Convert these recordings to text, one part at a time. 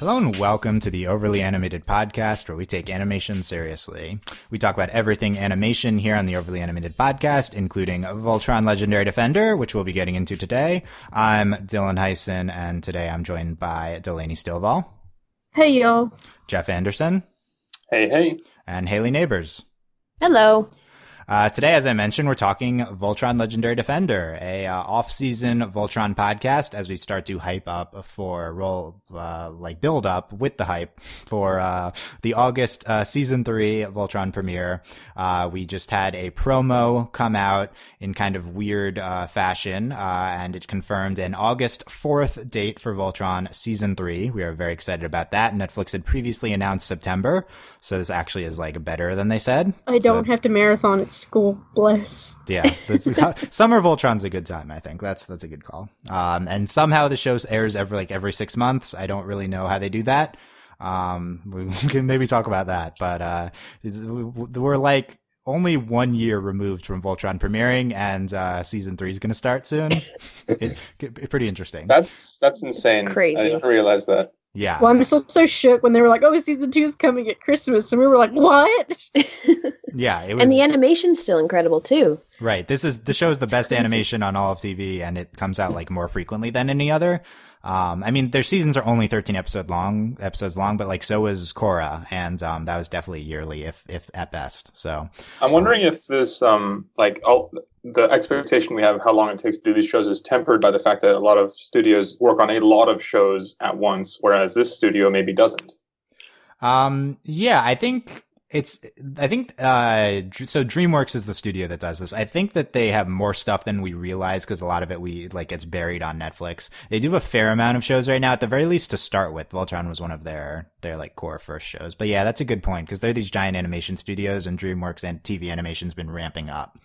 Hello and welcome to the Overly Animated Podcast, where we take animation seriously. We talk about everything animation here on the Overly Animated Podcast, including Voltron Legendary Defender, which we'll be getting into today. I'm Dylan Hysen, and today I'm joined by Delaney Stovall. Hey, y'all. Jeff Anderson. Hey, hey. And Hayley Nabuurs. Hello. Today, as I mentioned, we're talking Voltron Legendary Defender, a off-season Voltron podcast as we start to hype up for build up with the hype for the August season 3 Voltron premiere. We just had a promo come out in kind of weird fashion, and it confirmed an August 4th date for Voltron season 3. We are very excited about that. Netflix had previously announced September, so this actually is like better than they said. I don't have to marathon at school. Bless. Yeah, summer Voltron's a good time. I think that's a good call. And somehow the show airs every 6 months. I don't really know how they do that. We can maybe talk about that, but we're like only 1 year removed from Voltron premiering, and season 3 is going to start soon. Pretty interesting. That's insane. It's crazy. I didn't realize that. Yeah. Well, I'm so shook when they were like, "Oh, season 2 is coming at Christmas," and we were like, "What?" Yeah, it was, and the animation's still incredible too. Right. The show is the best animation on all of TV, and it comes out like more frequently than any other. I mean, their seasons are only 13 episodes long, but like so is Korra, and that was definitely yearly, if at best. So I'm wondering if this the expectation we have of how long it takes to do these shows is tempered by the fact that a lot of studios work on a lot of shows at once, whereas this studio maybe doesn't. Yeah, I think so DreamWorks is the studio that does this. I think that they have more stuff than we realize because a lot of it gets buried on Netflix. They do a fair amount of shows right now, at the very least to start with. Voltron was one of their like core first shows. But yeah, that's a good point because they're these giant animation studios, and DreamWorks and TV animation's been ramping up.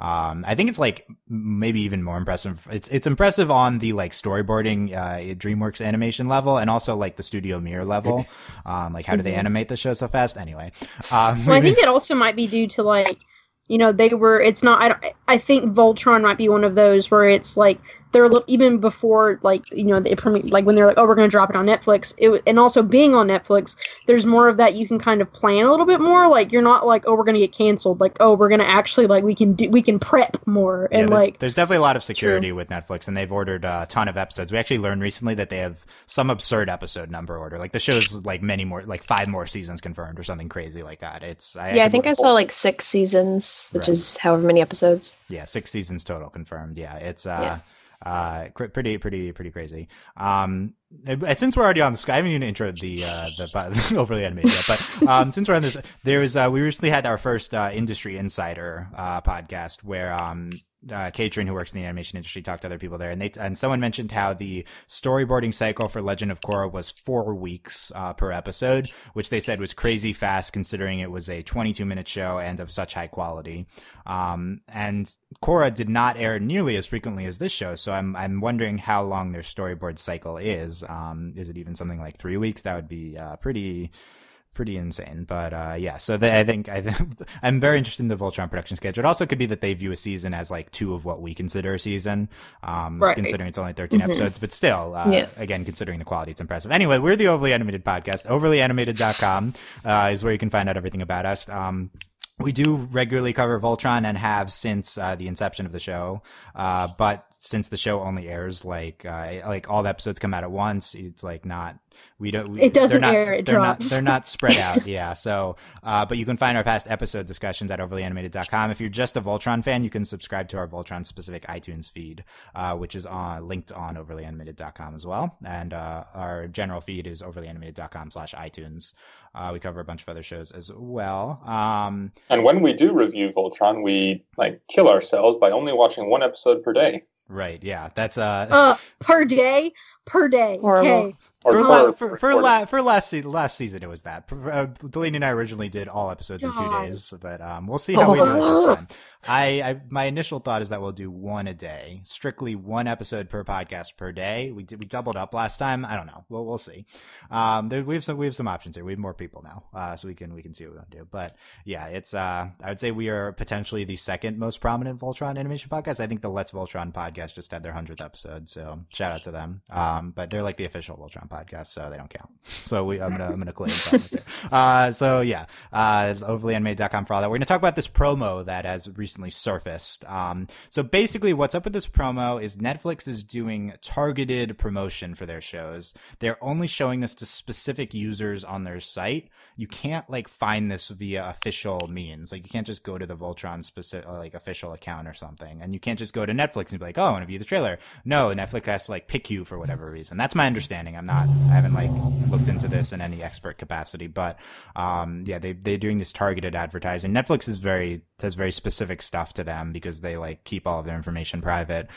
I think it's like maybe even more impressive. It's impressive on the like storyboarding, DreamWorks animation level, and also like the Studio Mirror level. Like how do they animate the show so fast? Anyway. Well, I think it also might be due to like, it's not, I think Voltron might be one of those where it's like, they're even before, like, like when they're like, oh, we're going to drop it on Netflix. And also being on Netflix, there's more of that you can kind of plan a little bit more. Like, you're not like, oh, we're going to get canceled. Like, oh, we're going to actually, like, we can prep more. And there's definitely a lot of security with Netflix, and they've ordered a ton of episodes. We actually learned recently that they have some absurd episode number order. Like, the show's like many more, like 5 more seasons confirmed or something crazy like that. I think I saw like 6 seasons, which is however many episodes. Yeah, 6 seasons total confirmed. Yeah, it's pretty crazy. Since we're already on this, I haven't even introed the overly animated yet, but since we're on this, we recently had our first industry insider podcast where Katrin, who works in the animation industry, talked to other people there, and someone mentioned how the storyboarding cycle for Legend of Korra was 4 weeks per episode, which they said was crazy fast considering it was a 22-minute show and of such high quality. And Korra did not air nearly as frequently as this show, so I'm wondering how long their storyboard cycle is. Is it even something like 3 weeks? That would be pretty insane. But yeah, so I think I'm very interested in the Voltron production schedule. It also could be that they view a season as like 2 of what we consider a season, considering it's only 13 episodes, but still, again, considering the quality, it's impressive. Anyway, we're the Overly Animated Podcast. Overlyanimated.com is where you can find out everything about us. We do regularly cover Voltron and have since the inception of the show. But since the show only airs like all the episodes come out at once, it's like it doesn't air, it drops. They're not spread out. Yeah. So, but you can find our past episode discussions at overlyanimated.com. If you're just a Voltron fan, you can subscribe to our Voltron specific iTunes feed, which is linked on overlyanimated.com as well. And, our general feed is overlyanimated.com/iTunes. We cover a bunch of other shows as well. And when we do review Voltron, we kill ourselves by only watching 1 episode per day. Right. Yeah. That's per day. Horrible. Okay. For last season, it was that. Delaney and I originally did all episodes in 2 days, but we'll see how we do it this time. My initial thought is that we'll do 1 a day, strictly 1 episode per podcast per day. We doubled up last time. I don't know. We'll see. We have some options here. We have more people now, so we can see what we want to do. But yeah, it's I would say we are potentially the second most prominent Voltron animation podcast. I think the Let's Voltron podcast just had their 100th episode, so shout out to them. But they're like the official Voltron podcast, so they don't count. So I'm gonna claim comments here. So yeah, overlyanimated.com for all that. We're gonna talk about this promo that has recently surfaced. So basically, what's up with this promo is Netflix is doing targeted promotion for their shows. They're only showing this to specific users on their site. You can't like find this via official means. Like you can't just go to the Voltron specific like official account or something, and you can't just go to Netflix and be like, oh, I want to view the trailer. No, Netflix has to like pick you for whatever reason. That's my understanding. I haven't like looked into this in any expert capacity, but they're doing this targeted advertising. Netflix has very specific stuff to them because they like keep all of their information private.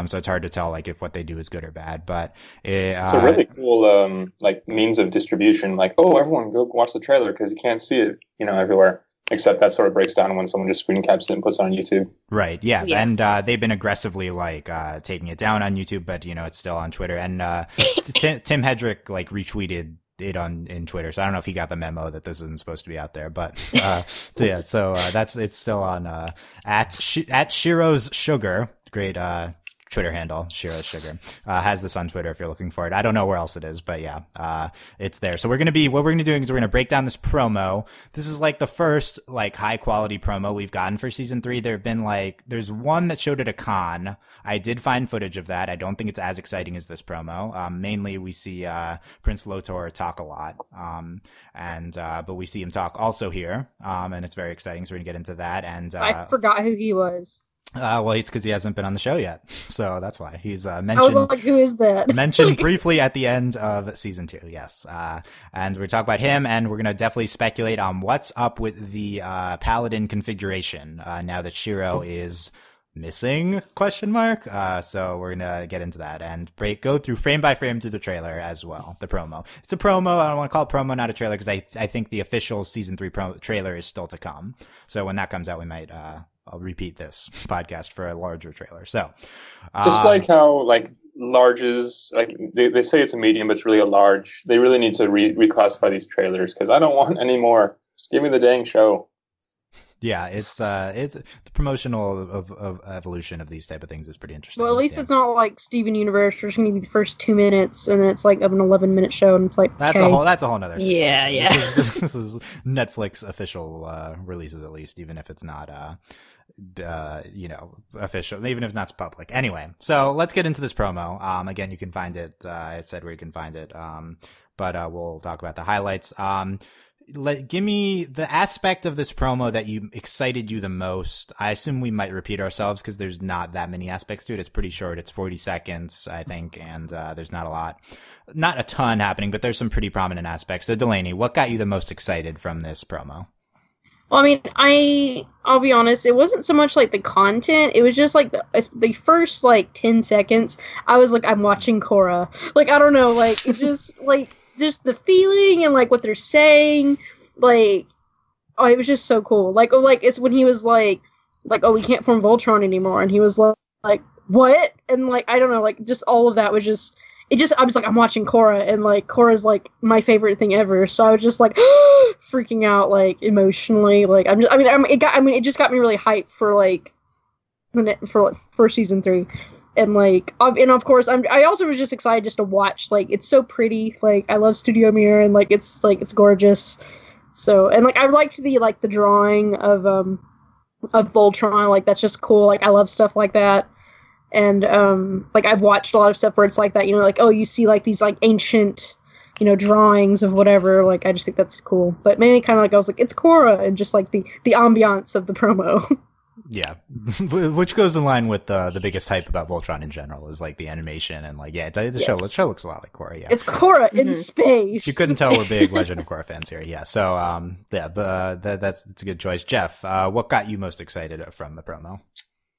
So it's hard to tell like if what they do is good or bad, but it's a really cool like means of distribution. Like, oh, everyone go watch the trailer because you can't see it, everywhere. Except that sort of breaks down when someone just screen caps it and puts it on YouTube. Right. Yeah. And they've been aggressively like taking it down on YouTube, but it's still on Twitter. And Tim Hedrick like retweeted it in Twitter, so I don't know if he got the memo that this isn't supposed to be out there, but it's still on at Shiro's Sugar. Great Twitter handle, Shiro's Sugar, has this on Twitter if you're looking for it. I don't know where else it is, but it's there. So what we're going to do is we're going to break down this promo. This is like the first like high quality promo we've gotten for season 3. There have been there's one that showed at a con. I did find footage of that. I don't think it's as exciting as this promo. Mainly we see, Prince Lotor talk a lot. But we see him talk also here. And it's very exciting. So we're going to get into that. And, I forgot who he was. Well, it's because he hasn't been on the show yet, so that's why he's mentioned. I was like, "Who is that?" Mentioned briefly at the end of season 2, yes. And we're talking about him, and we're gonna definitely speculate on what's up with the Paladin configuration now that Shiro is missing ? So we're gonna get into that and go through frame by frame through the trailer as well. The promo. It's a promo. I don't want to call it promo, not a trailer, because I think the official season 3 trailer is still to come. So when that comes out, we might I'll repeat this podcast for a larger trailer. So, just like how like large is like they say it's a medium, but it's really a large. They really need to reclassify these trailers because I don't want any more. Just give me the dang show. Yeah, it's the promotional of evolution of these type of things is pretty interesting. Well, at least it's not like Steven Universe. There's going to be the first 2 minutes, and then it's like of an 11-minute show, and it's like that's a whole nother. Yeah, yeah. This is Netflix official releases, at least, even if it's not official, even if it's not public. Anyway, so let's get into this promo. Again, you can find it. It said where you can find it. But we'll talk about the highlights. Give me the aspect of this promo that excited you the most. I assume we might repeat ourselves because there's not that many aspects to it. It's pretty short. It's 40 seconds, I think, and there's not a ton happening, but there's some pretty prominent aspects. So Delaney, what got you the most excited from this promo? Well, I mean, I'll be honest, it wasn't so much like the content, it was just like the first like 10 seconds, I was like, I'm watching Korra. Like, I don't know, like, it's just like, just the feeling and like what they're saying, like, oh, it was just so cool. Like, it's when he was like, oh, we can't form Voltron anymore, and he was like, what? And like, I don't know, like, just all of that was just, I was like, I'm watching Korra, and like, Korra's like my favorite thing ever, so I was just like, freaking out, like, emotionally, like, it just got me really hyped for season 3. And like, and of course, I also was just excited just to watch. Like, it's so pretty. Like, I love Studio Mirror, and like, it's gorgeous. So, and like, I liked the drawing of Voltron. Like, that's just cool. Like, I love stuff like that. And like, I've watched a lot of stuff where it's like that. Like, oh, you see like these like ancient, drawings of whatever. Like, I just think that's cool. But mainly, kind of like, I was like, it's Korra, and just like the ambiance of the promo. Yeah, which goes in line with the biggest hype about Voltron in general is like the animation and like, yeah, the show looks a lot like Korra. Yeah, it's Korra in space. You couldn't tell we're big Legend of Korra fans here. Yeah, so that's a good choice. Jeff, what got you most excited from the promo?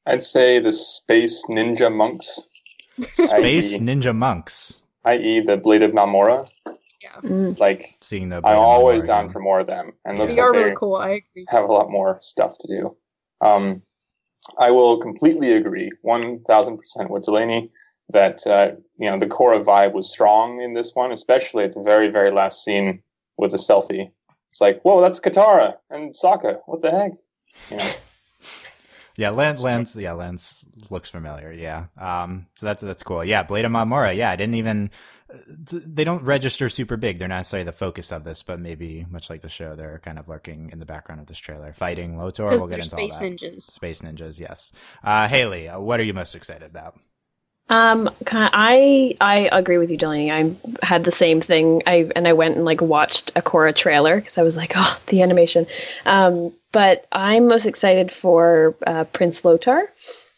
I'd say the space ninja monks. Space ninja monks, i.e., the Blade of Namora. Yeah, like seeing the. I'm always down for more of them, and looks like they really cool. I agree. Have a lot more stuff to do. I will completely agree, 1,000% with Delaney, that the Korra vibe was strong in this one, especially at the very, very last scene with the selfie. It's like, whoa, that's Katara and Sokka. What the heck? Yeah, Lance looks familiar. Yeah. So that's cool. Yeah, Blade of Mamora. Yeah, I didn't even. They don't register super big. They're not necessarily the focus of this, but maybe much like the show, they're kind of lurking in the background of this trailer, fighting Lotor. We'll get into all that. Space ninjas. Space ninjas. Yes. Hayley, what are you most excited about? I agree with you, Delaney. I had the same thing. I went and like watched a Korra trailer because I was like, oh, the animation. But I'm most excited for Prince Lotar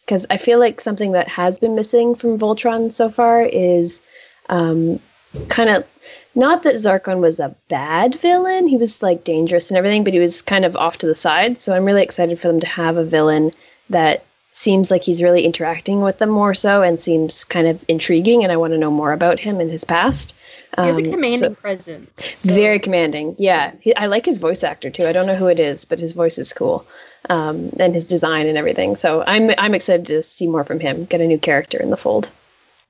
because I feel like something that has been missing from Voltron so far is kind of not that Zarkon was a bad villain. He was like dangerous and everything, but he was kind of off to the side. So I'm really excited for them to have a villain that seems like he's really interacting with them more so and seems kind of intriguing, and I want to know more about him and his past. He has a commanding presence. So. Very commanding, yeah. I like his voice actor too. I don't know who it is, but his voice is cool, and his design and everything. So I'm excited to see more from him, get a new character in the fold.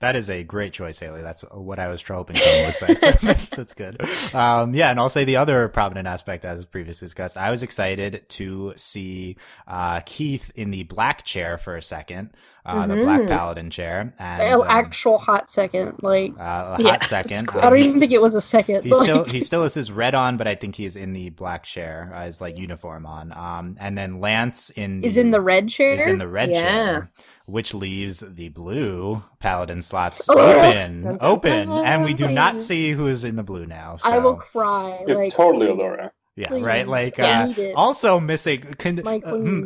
That is a great choice, Hayley. That's what I was hoping someone would say. So that's good. Yeah, and I'll say the other prominent aspect, as previously discussed, I was excited to see Keith in the black chair for a second, the Black Paladin chair. And, actual hot second, like hot second. Cool. I don't even think it was a second. He still has his red on, but I think he's in the black chair, his like uniform on. And then Lance is in the red chair. Is in the red chair. Which leaves the blue Paladin slots open, and we do not see who is in the blue now. So. I will cry. It's totally Allura. Yeah, please. Right. Like, also missing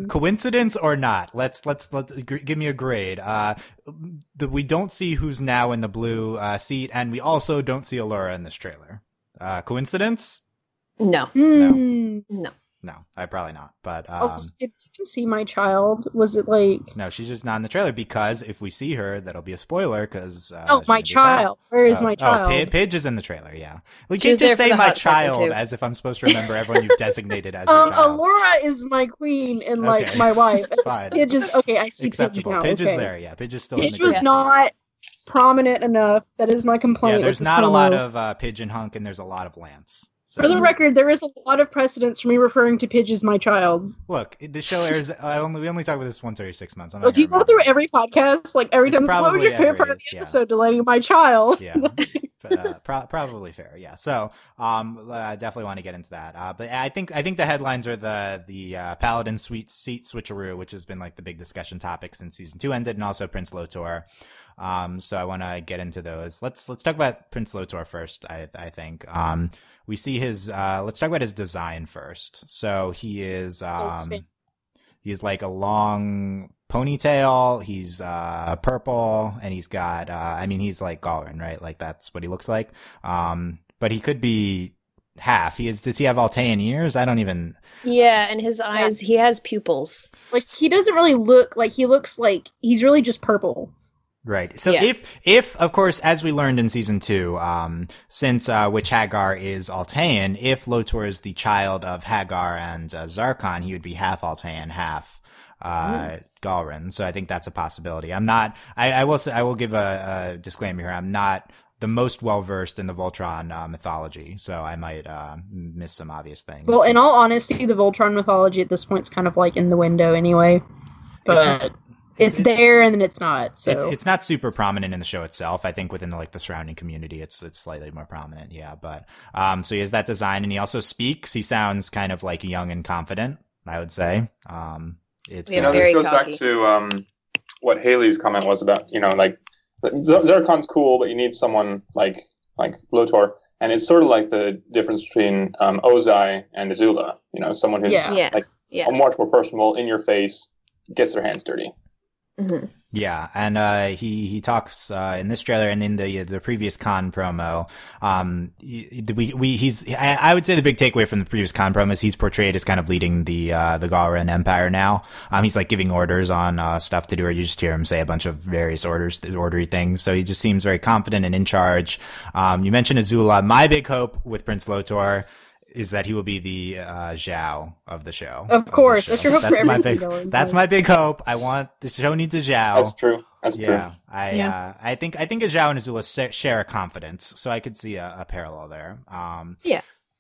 coincidence or not? Let's give me a grade. We don't see who's now in the blue seat, and we also don't see Allura in this trailer. Coincidence? No. No, I probably not. But did you even see my child? Was it like? No, she's just not in the trailer because if we see her, that'll be a spoiler. Because my child. Where is my child? Pidge is in the trailer. Yeah, we can't just say my child as if I'm supposed to remember everyone you've designated as your child. Allura is my queen and like my wife. Fine. Pidge is okay. I see acceptable. Pidge now. Pidge is there. Yeah, Pidge is still. Pidge in the was not prominent enough. That is my complaint. Yeah, there's not a lot of Pidge and Hunk, and there's a lot of Lance. So. For the record, there is a lot of precedence for me referring to Pidge as my child. Look, the show airs. We only talk about this once every 6 months. Do you go through every podcast, like every time? What was your favorite part of the episode? Delaney, my child. Yeah, probably fair. Yeah, so definitely want to get into that. But I think the headlines are the Paladin seat switcheroo, which has been like the big discussion topic since season 2 ended, and also Prince Lotor. So I want to get into those. Let's talk about Prince Lotor first. I think. We see his, let's talk about his design first. So he is, he's like a long ponytail. He's, purple and he's got, he's like Gallren, right? Like that's what he looks like. But he could be half. Does he have Altean ears? I don't even. Yeah. And his eyes, he has pupils. Like he doesn't really look like he looks like he's really just purple. Right. So if of course, as we learned in season 2, since Witch Hagar is Altean, if Lotor is the child of Hagar and Zarkon, he would be half Altean, half Gallren. So I think that's a possibility. I will give a disclaimer here. I'm not the most well versed in the Voltron mythology, so I might miss some obvious things. Well, in all honesty, the Voltron mythology at this point is kind of like in the window anyway. But it's there and then it's not. So it's not super prominent in the show itself. I think within the surrounding community, it's slightly more prominent. Yeah, but so he has that design, and he also speaks. He sounds kind of like young and confident, I would say. It's this goes back to what Hayley's comment was about. Zarkon's cool, but you need someone like Lotor, and it's sort of like the difference between Ozai and Azula. Someone who's much more personable, in your face, gets their hands dirty. Mm-hmm. Yeah, and he talks in this trailer and in the previous con promo. I would say the big takeaway from the previous con promo is he's portrayed as kind of leading the Gallren Empire now. He's like giving orders on stuff to do, or you just hear him say a bunch of various ordery things. So he just seems very confident and in charge. You mentioned Azula. My big hope with Prince Lotor is that he will be the Zhao of the show. Of course. That's your hope for everything. That's my big hope. The show needs a Zhao. That's true. I think a Zhao and Azula share a confidence, so I could see a parallel there.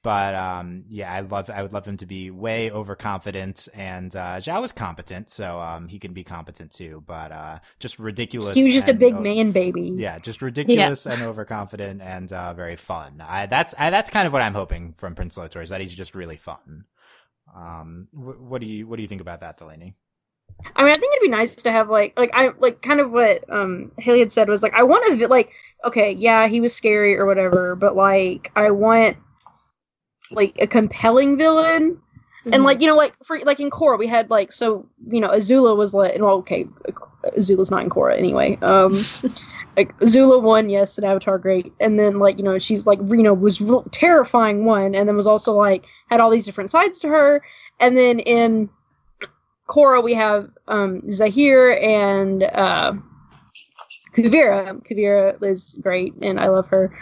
But yeah, I would love him to be way overconfident, and Zhao is competent, so he can be competent too. But just ridiculous. He was just a big man baby. Yeah, just ridiculous and overconfident, and very fun. That's kind of what I'm hoping from Prince Lotor, is that he's just really fun. What do you think about that, Delaney? I mean, I think it'd be nice to have like kind of what Hayley had said was like, I want to like, okay, yeah, he was scary or whatever, but like I want like a compelling villain. And like, you know, like for like in Korra we had like, so you know, Azula was like, well, okay, Azula's not in Korra anyway. Like Azula won, yes, in Avatar, great, and then like, you know, she's like, you know, was terrifying one, and then was also like had all these different sides to her, and then in Korra we have Zahir and Kuvira. Kuvira is great, and I love her,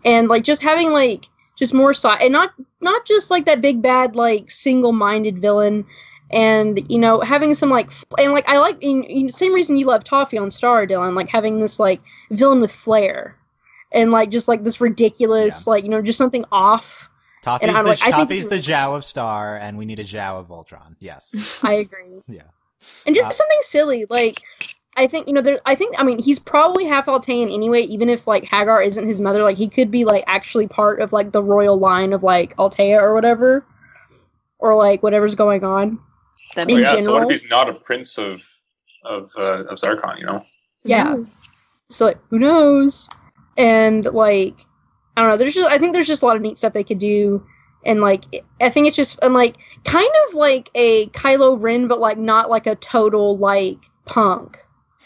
and like just having like just more side, and not just like that big bad like single-minded villain, and you know, having some like, and like I like in same reason you love Toffee on Star, Dylan, like having this like villain with flair, and like just like this ridiculous like, you know, just something off. Toffee's the Zhao of Star, and we need a Zhao of Voltron. Yes, I agree. Yeah, and just something silly like. I think, you know, I mean, he's probably half Altean anyway, even if, like, Hagar isn't his mother. Like, he could be, like, actually part of, like, the royal line of, like, Altea or whatever. Or, like, whatever's going on. In general. So what if he's not a prince of Zarkon, you know? Yeah. So, like, who knows? And, like, I don't know. I think there's just a lot of neat stuff they could do. And, like, I think it's just, and, like, kind of like a Kylo Ren, but, like, not, like, a total, like, punk.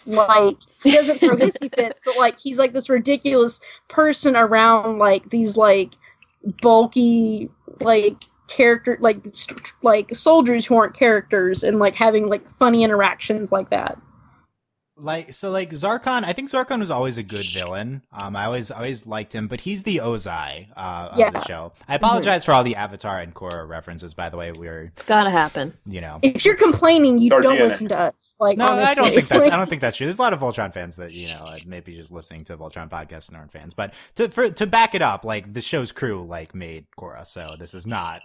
Like, he doesn't throw hissy fits, but, like, he's, like, this ridiculous person around, like, these, like, bulky, like, character, like soldiers who aren't characters, and, like, having, like, funny interactions like that. Like, so, like, Zarkon, I think Zarkon was always a good villain. I always liked him, but he's the Ozai of the show. I apologize for all the Avatar and Korra references, by the way. It's gotta happen. You know. If you're complaining, you don't listen to us. Like, no, honestly. I don't think that's true. There's a lot of Voltron fans that, you know, maybe just listening to Voltron podcasts and aren't fans. But to back it up, like, the show's crew, like, made Korra, so this is not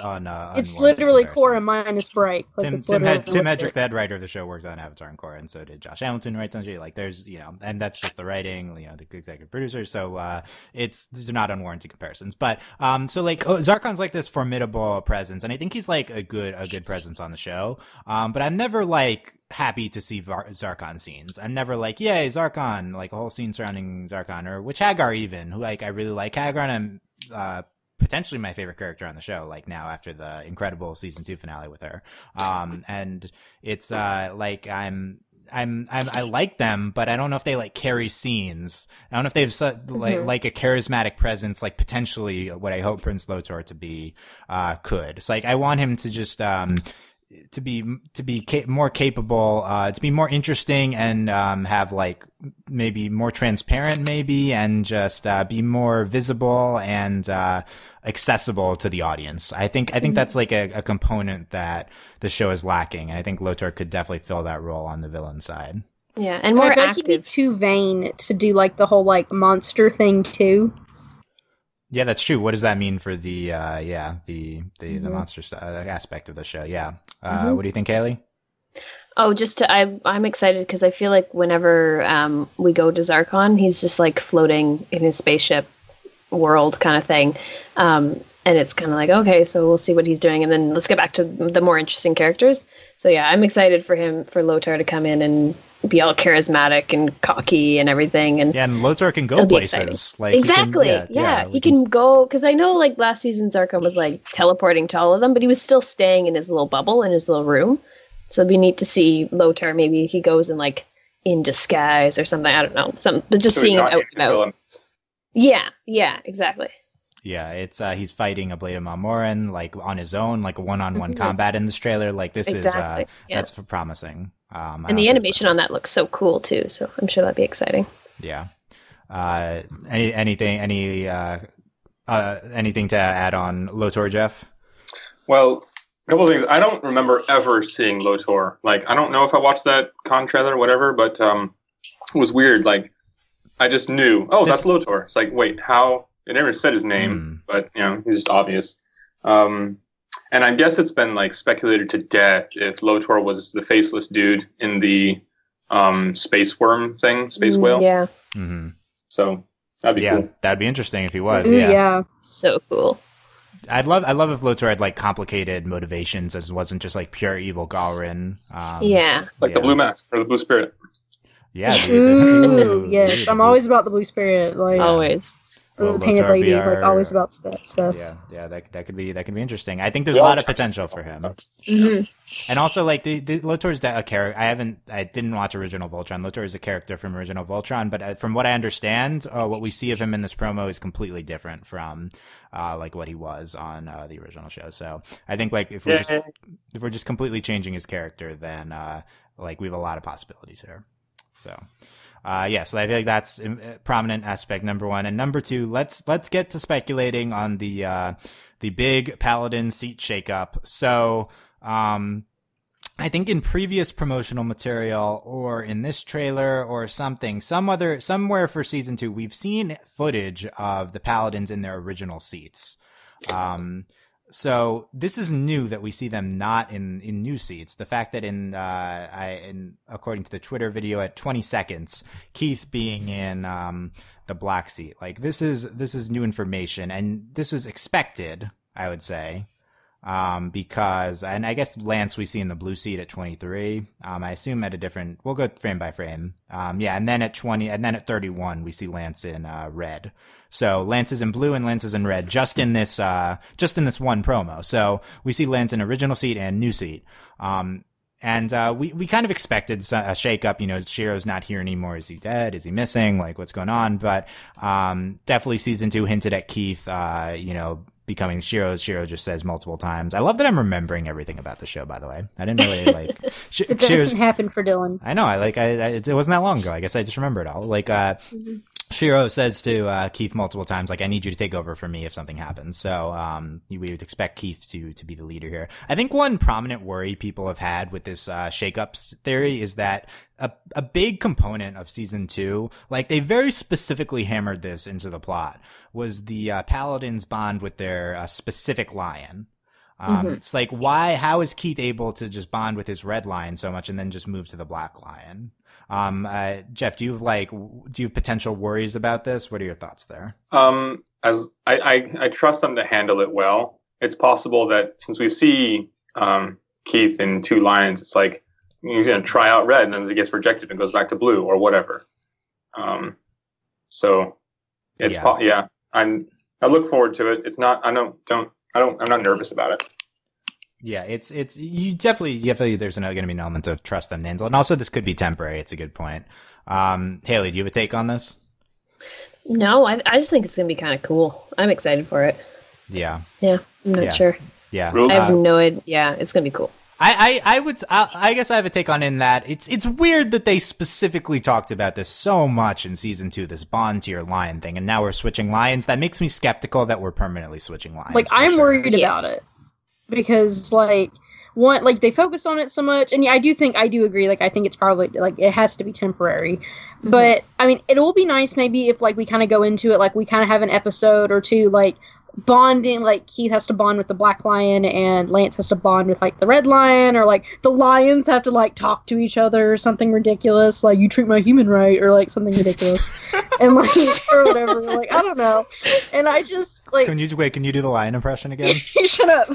on, it's literally Korra minus Bright. Like, Tim Hedrick, the head writer of the show, worked on Avatar and Korra, and so did Josh Hamilton, right? Like, there's, you know, and that's just the writing, you know, the executive producer. So these are not unwarranted comparisons. But so like Zarkon's like this formidable presence, and I think he's like a good presence on the show. But I'm never like happy to see Zarkon scenes. I'm never like, yay, Zarkon, like a whole scene surrounding Zarkon, or Witch Hagar even, who like I really like Hagar, and I'm potentially my favorite character on the show, like now after the incredible season 2 finale with her. And it's like I like them, but I don't know if they like carry scenes. I don't know if they have like a charismatic presence, like potentially what I hope Prince Lotor to be could. So like I want him to just to be more capable, to be more interesting, and have like maybe more transparent, maybe, and just be more visible and accessible to the audience. I think that's like a component that the show is lacking, and I think Lotor could definitely fill that role on the villain side. Yeah, and more I feel active. Like he'd be too vain to do like the whole like monster thing too. Yeah, that's true. What does that mean for the monster aspect of the show? Yeah. What do you think, Hayley? Oh, I'm excited because I feel like whenever we go to Zarkon, he's just like floating in his spaceship world kind of thing. And it's kind of like, okay, so we'll see what he's doing. And then let's get back to the more interesting characters. So yeah, I'm excited for Lotor to come in and be all charismatic and cocky and everything. And Lotor can go places. Like exactly. He can go, because I know like last season Zarkon was like teleporting to all of them, but he was still staying in his little bubble, in his little room. So it'd be neat to see Lotor. Maybe he goes in like in disguise or something. I don't know. But just seeing him out and about. Yeah, exactly. Yeah, it's he's fighting a Blade of Malmoran like on his own, like a one-on-one combat in this trailer. Like this is that's promising. And the animation on that looks so cool too. So I'm sure that'd be exciting. Yeah. Anything to add on Lotor, Jeff? Well, a couple of things. I don't remember ever seeing Lotor. Like, I don't know if I watched that con trailer or whatever, but it was weird. Like, I just knew, that's Lotor. It's like, wait, how They never said his name, but he's just obvious. And I guess it's been like speculated to death if Lotor was the faceless dude in the space worm thing, space whale. Yeah. Mm-hmm. So that'd be cool. That'd be interesting if he was. Ooh, yeah. So cool. I'd love if Lotor had like complicated motivations, as wasn't just like pure evil Galrin. Like the Blue Mask or the Blue Spirit. Yeah. Ooh, yes. I'm always about the Blue Spirit. Like always. The painted lady, like always about that stuff. Yeah, that could be interesting. I think there's a lot of potential for him. Mm-hmm. And also, like the Lotor's a character. I didn't watch original Voltron. Lotor is a character from original Voltron, but from what I understand, what we see of him in this promo is completely different from like what he was on the original show. So I think like if we're just completely changing his character, then like we have a lot of possibilities here. So. So I feel like that's a prominent aspect, number one. And number two, let's get to speculating on the big Paladin seat shakeup. So, I think in previous promotional material or in this trailer or somewhere for season 2, we've seen footage of the Paladins in their original seats. So this is new that we see them not in new seats. The fact that according to the Twitter video at 20 seconds, Keith being in the black seat, like this is new information, and this is expected, I would say, because, and I guess Lance we see in the blue seat at 23. I assume at a different. We'll go frame by frame. And then at 20, and then at 31, we see Lance in red. So Lance is in blue and Lance is in red just in this one promo. So we see Lance in original seat and new seat. And we kind of expected a shakeup. Shiro's not here anymore. Is he dead? Is he missing? Like, what's going on? But definitely season 2 hinted at Keith, becoming Shiro. Shiro just says multiple times. I love that I'm remembering everything about the show, by the way. I didn't really like... It doesn't happen for Dylan. I know. It wasn't that long ago. I guess I just remember it all. Like, Shiro says to Keith multiple times, like, I need you to take over for me if something happens. So we would expect Keith to be the leader here. I think one prominent worry people have had with this shakeups theory is that a big component of season 2, like they very specifically hammered this into the plot, was the Paladins bond with their specific lion. It's like, how is Keith able to just bond with his red lion so much and then just move to the black lion? Jeff, do you have potential worries about this? What are your thoughts there? As I trust them to handle it well. It's possible that since we see Keith in 2 lions, it's like he's going to try out red and then he gets rejected and goes back to blue or whatever. So it's I look forward to it. It's not. I'm not nervous about it. Yeah, it's you definitely there's going to be an element of trust them to handle, and also this could be temporary. It's a good point. Haley, do you have a take on this? No, I just think it's going to be kind of cool. I'm excited for it. Yeah. Yeah, I'm not sure. Yeah, I have no idea. Yeah, it's going to be cool. I guess I have a take on in that it's weird that they specifically talked about this so much in season 2, this bond to your lion thing, and now we're switching lions. That makes me skeptical that we're permanently switching lions. Like, I'm worried about it. Because, like, they focused on it so much, and I do agree, like, I think it's probably, like, it has to be temporary, but, I mean, it will be nice maybe if, like, we kind of go into it, like, we kind of have an episode or 2, like, bonding, like, Keith has to bond with the black lion, and Lance has to bond with, like, the red lion, or, like, the lions have to, like, talk to each other, or something ridiculous, like, you treat my human right, or, like, something ridiculous, and, like, or whatever, like, I don't know, and I just, like... Can you do the lion impression again? Shut up!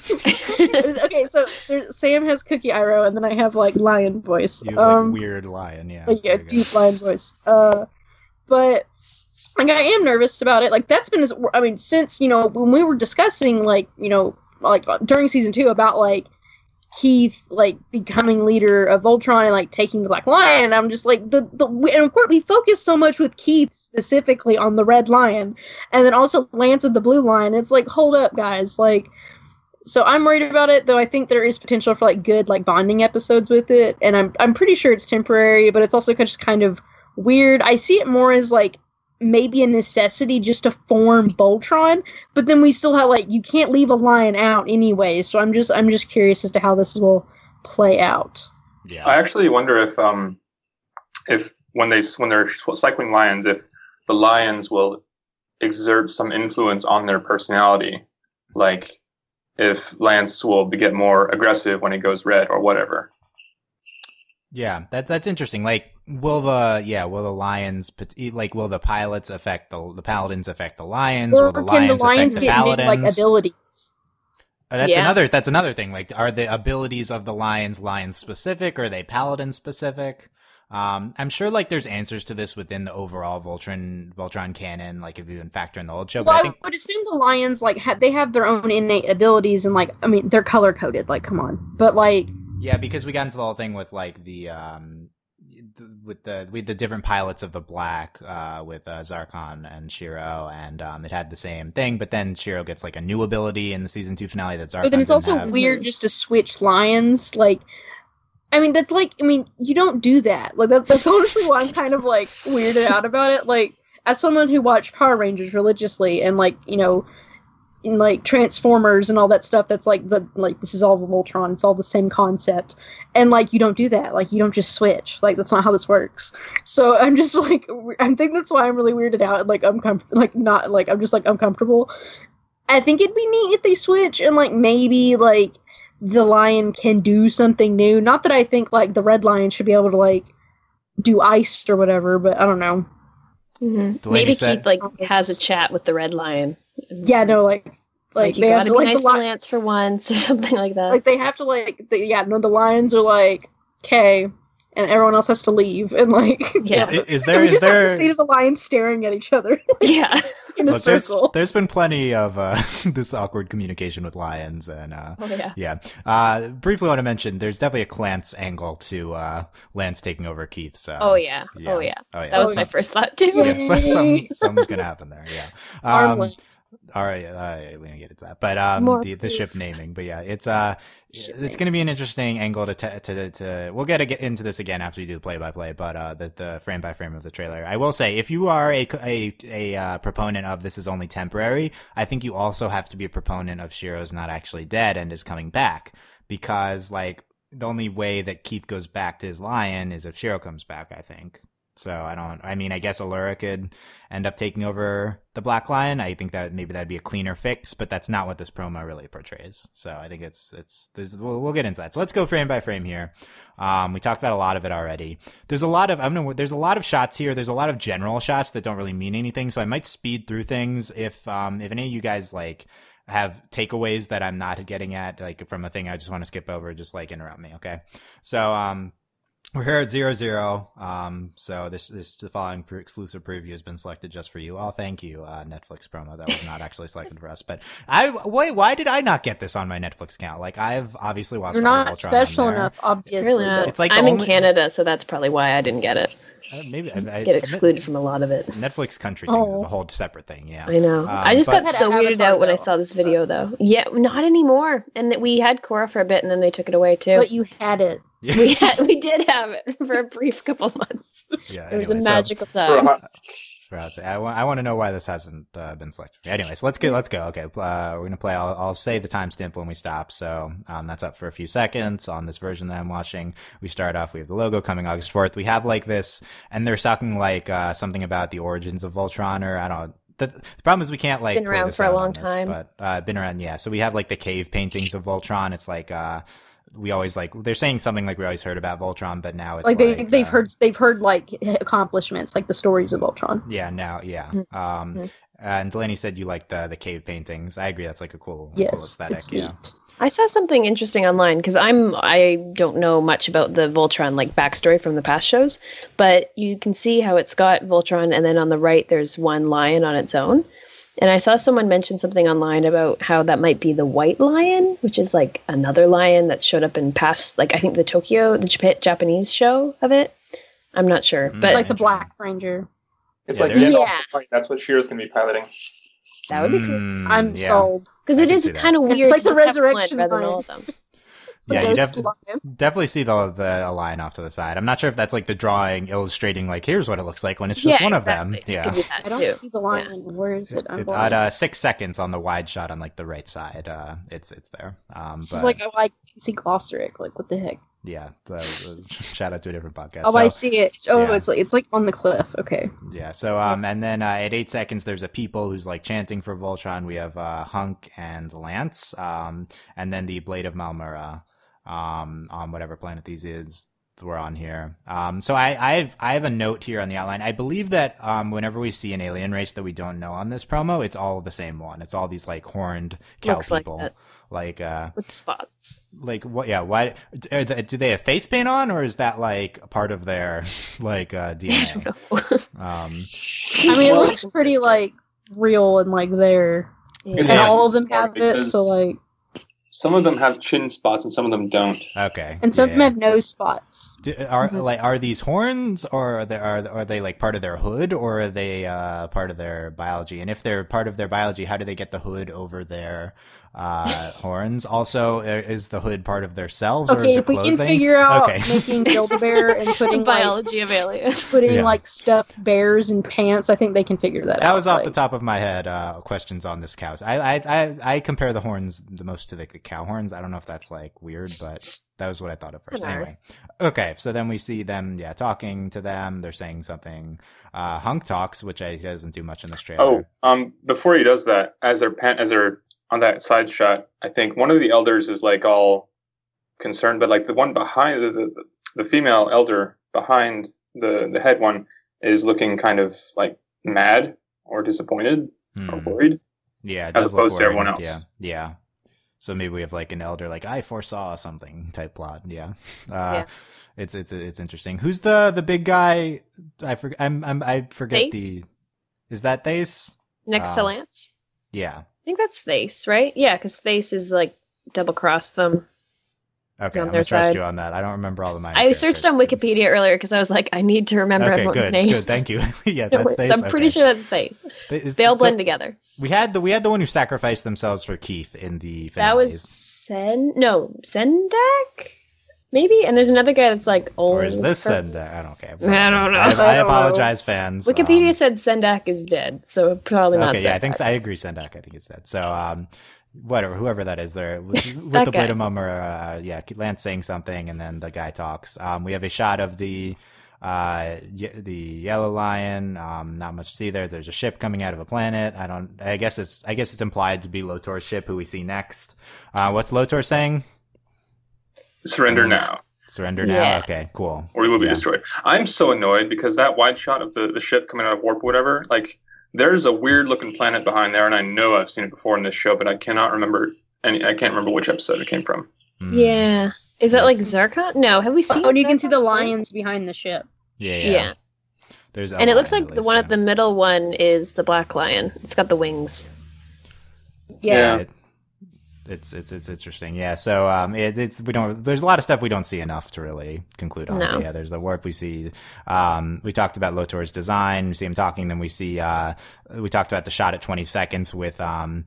Okay, so Sam has Cookie Iroh, and then I have, like, lion voice. You have, like, weird lion, yeah. Like, yeah, deep lion voice. But... like, I am nervous about it. Like, that's been, since, when we were discussing, like, like, during season 2 about, like, Keith, like, becoming leader of Voltron and, like, taking the Black Lion, I'm just, like, and of course, we focus so much with Keith specifically on the Red Lion, and then also Lance of the Blue Lion. It's, like, hold up, guys. Like, so I'm worried about it, though I think there is potential for, like, good, like, bonding episodes with it, and I'm pretty sure it's temporary, but it's also just kind of weird. I see it more as, like, maybe a necessity just to form Voltron, but then we still have, like, you can't leave a lion out anyway, so I'm just curious as to how this will play out. Yeah. I actually wonder if when they're cycling lions, if the lions will exert some influence on their personality, like if Lance will get more aggressive when it goes red or whatever. Yeah, that's interesting. Like, will the lions, like, will the pilots affect the paladins affect the lions? Or will the can the lions affect the get new, paladins? like, abilities? That's another thing. Like, are the abilities of the lions specific, or are they paladin specific? I'm sure like there's answers to this within the overall Voltron canon, like if you even factor in the old show. Well, But I think I would assume the lions like they have their own innate abilities, and like I mean they're color coded. Like, come on, but like yeah, because we got into the whole thing with like the different pilots of the black with Zarkon and Shiro, and it had the same thing. But then Shiro gets like a new ability in the season 2 finale that Zarkon. But then it's also have. weird just to switch lions, like. I mean, that's like, I mean, you don't do that. Like, that's honestly why I'm kind of, like, weirded out about it. Like, as someone who watched Power Rangers religiously and, like, you know, in, like, Transformers and all that stuff, that's, like, this is all Voltron. It's all the same concept. And, like, you don't do that. Like, you don't just switch. Like, that's not how this works. So I'm just, like, I think that's why I'm really weirded out. Like, I'm just, like, uncomfortable. I think it'd be neat if they switch and, like, maybe, like, the lion can do something new. Not that I think, like, the red lion should be able to, like, do ice or whatever, but I don't know. Mm-hmm. Maybe Keith, like, has a chat with the red lion. Yeah, no, like you gotta be nice to Lance for once, or something like that. Like, they have to, like, the lions are like, okay, and everyone else has to leave, and, like... Yeah. Is there have the scene of the lions staring at each other. Yeah. In a circle. There's been plenty of this awkward communication with lions, and briefly want to mention there's definitely a Clance angle to Lance taking over Keith. So Oh yeah. That was my first thought too. Yeah, something's gonna happen there. Yeah. All right, we didn't get into that, but the ship naming, but yeah, it's going to be an interesting angle to we'll get into this again after you do the play-by-play, but the frame by frame of the trailer. I will say, if you are a proponent of this is only temporary, I think you also have to be a proponent of Shiro's not actually dead and is coming back, because like the only way that Keith goes back to his lion is if Shiro comes back, I think. So I guess Allura could end up taking over the Black Lion. I think that maybe that'd be a cleaner fix, but that's not what this promo really portrays. So I think we'll get into that. So let's go frame by frame here. We talked about a lot of it already. There's a lot of shots here. There's a lot of general shots that don't really mean anything. So I might speed through things if any of you guys like have takeaways that I'm not getting at, like from a thing I just want to skip over, just like interrupt me. Okay. So, we're here at 0-0. So the following exclusive preview has been selected just for you. Oh, thank you, Netflix promo. That was not actually selected for us. But why did I not get this on my Netflix account? Like, I've obviously watched. You're not special enough, obviously. Really not. It's like I'm in Canada, so that's probably why I didn't get it. Maybe I get excluded from a lot of it. Netflix country things is a whole separate thing. Yeah, I know. I just got so weirded out when I saw this video, though. Yeah, not anymore. And we had Cora for a bit, and then they took it away too. But you had it. We did have it for a brief couple months. Yeah, it was a magical time. I want to know why this hasn't been selected. Anyway, so let's go. Okay, we're gonna play. I'll say the timestamp when we stop. So that's up for a few seconds on this version that I'm watching. We start off. We have the logo coming August 4th. We have like this, and they're talking like something about the origins of Voltron, or I don't know. The problem is we can't like been around for a long time, but been around. Yeah. So we have like the cave paintings of Voltron. It's like we always like they're saying something like we always heard about Voltron, but now it's like they've heard like accomplishments, like the stories of Voltron. Yeah, now, yeah. Mm-hmm. And Delaney said you like the cave paintings. I agree. That's like a cool aesthetic. It's yeah. neat. I saw something interesting online because I don't know much about the Voltron like backstory from the past shows, but you can see how it's got Voltron, and then on the right there's one lion on its own. And I saw someone mention something online about how that might be the white lion, which is like another lion that showed up in past, like I think the Japanese show of it. I'm not sure, but it's like the Black Ranger. It's like that's what Shiro's gonna be piloting. That would be cool. I'm sold because it is kind of weird. It's like the resurrection rather than all of them. Yeah, you definitely see the lion off to the side. I'm not sure if that's like the drawing illustrating like here's what it looks like when it's just one of them. Yeah, I don't see the lion. Yeah. Where is it? It's at 6 seconds on the wide shot on like the right side. It's there. It's like I can see Glosseric. Like what the heck? Yeah, shout out to a different podcast. Oh, so, I see it. Oh, yeah. it's like on the cliff. Okay. Yeah. So and then at 8 seconds, there's a people who's like chanting for Voltron. We have Hunk and Lance. And then the Blade of Malmura on whatever planet these is. We're on here. So I have a note here on the outline. I believe that whenever we see an alien race that we don't know on this promo, it's all the same one. It's all these like horned cow Looks people, like with spots. like what? Yeah, why do they have face paint on, or is that like part of their like DNA? I mean, it looks pretty like real and like there, Yeah. and all of them have it. Because So like, some of them have chin spots and some of them don't. Okay, and some of them have nose spots. Are these horns, or are they like part of their hood, or are they part of their biology? And if they're part of their biology, how do they get the hood over their horns? Also, is the hood part of their selves, or Okay, is it if we can clothing? figure out Okay. making Build-A-Bear and The putting like, biology of aliens. putting Yeah. like stuffed bears in pants, I think they can figure that out. That was off like, the top of my head. Questions on this cow. I compare the horns the most to the cow horns. I don't know if that's like weird, but that was what I thought at first. Hello. Anyway, okay. So then we see them, talking to them. They're saying something. Hunk talks, which he doesn't do much in this trailer. Before he does that, as they're on that side shot, I think one of the elders is like all concerned, but like the one behind the female elder behind the head one is looking kind of like mad or disappointed or worried. Yeah, it as does look opposed to worried. everyone else. Yeah. So maybe we have like an elder, like I foresaw something type plot. Yeah. Yeah. It's interesting. Who's the big guy? I forget Thace? Is that Thace? Next to Lance. Yeah. I think that's Thace, right? Yeah, because Thace is like double crossed them. Okay, on I'm their gonna trust side. you on that. I don't remember all the minor I searched on characters. Wikipedia earlier because I was like, I need to remember Okay, everyone's good, names. good. Thank you. Yeah, No that's worries. Thace. I'm pretty Okay. sure that's Thace. They all blend together. We had the one who sacrificed themselves for Keith in the That finales. was Sendak? Maybe? And there's another guy that's like old. Or is this Sendak? I don't care. I don't know. I I don't apologize, fans. Wikipedia said Sendak is dead, so probably not Okay, yeah, I think Sendak. I agree. Sendak, I think it's dead. So, whatever, whoever that is, there with That the guy. blade of mummer, Lance saying something, and then the guy talks. We have a shot of the yellow lion. Not much to see there. There's a ship coming out of a planet. I guess it's implied to be Lotor's ship, who we see next. What's Lotor saying? Surrender now, Surrender now. Yeah. Okay, cool. or we will be Yeah. destroyed. I'm so annoyed because that wide shot of the ship coming out of warp, or whatever, like there's a weird looking planet behind there, and I know I've seen it before in this show, but I cannot remember I can't remember which episode it came from. Hmm. Yeah. Is that like Zircon? No. Have we seen Oh, and you can see the Zircon's lions behind the ship. Yeah. There's And it looks like at the least, one yeah. at the middle one is the black lion. It's got the wings. Yeah. It's interesting. Yeah. So there's a lot of stuff we don't see enough to really conclude on. No. But yeah, there's the warp we see. We talked about Lotor's design. We see him talking. Then we see. We talked about the shot at 20 seconds with. So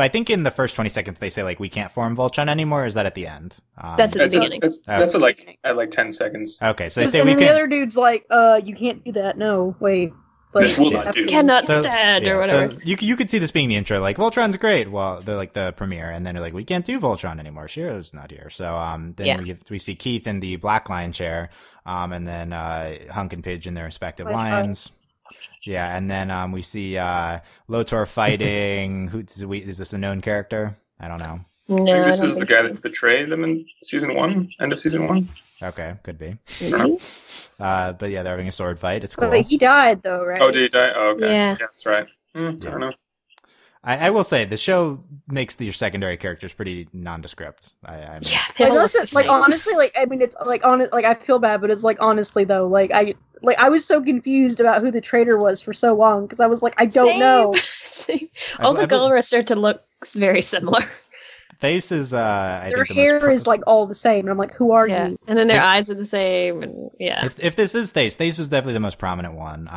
I think in the first 20 seconds they say like we can't form Voltron anymore. Or is that at the end? That's at the beginning. That's at like 10 seconds. Okay. So they say And we then can. the other dude's like, you can't do that. No, wait. Like, This will you not have do. to- Cannot So, stand yeah, or whatever. So you could see this being the intro, like Voltron's great. Well, they're like the premiere, and then they're like, we can't do Voltron anymore. Shiro's not here. So then Yeah. we see Keith in the black lion chair, and then Hunk and Pidge in their respective Which lions. Yeah, and then we see Lotor fighting. Is this a known character? I don't know. No, Maybe I this don't is the think guy that betrayed them in season 1, end of season 1. Okay, could be. so. Maybe? But yeah, they're having a sword fight. It's cool. But he died though, right? Oh, did he die? Oh, okay. Yeah. That's right. I don't know. I will say the show makes your secondary characters pretty nondescript. I mean, Yeah, they Like, all look that's the it. Like same. honestly, like I mean, it's like like I feel bad, but it's like honestly though, like I was so confused about who the traitor was for so long because I was like, I don't Same. know. Same. All I the Galra start to look very similar. Face is I Their think the most hair is like all the same, and I'm like, who are Yeah, you? and then their eyes are the same, and yeah. If this is Thace was definitely the most prominent one.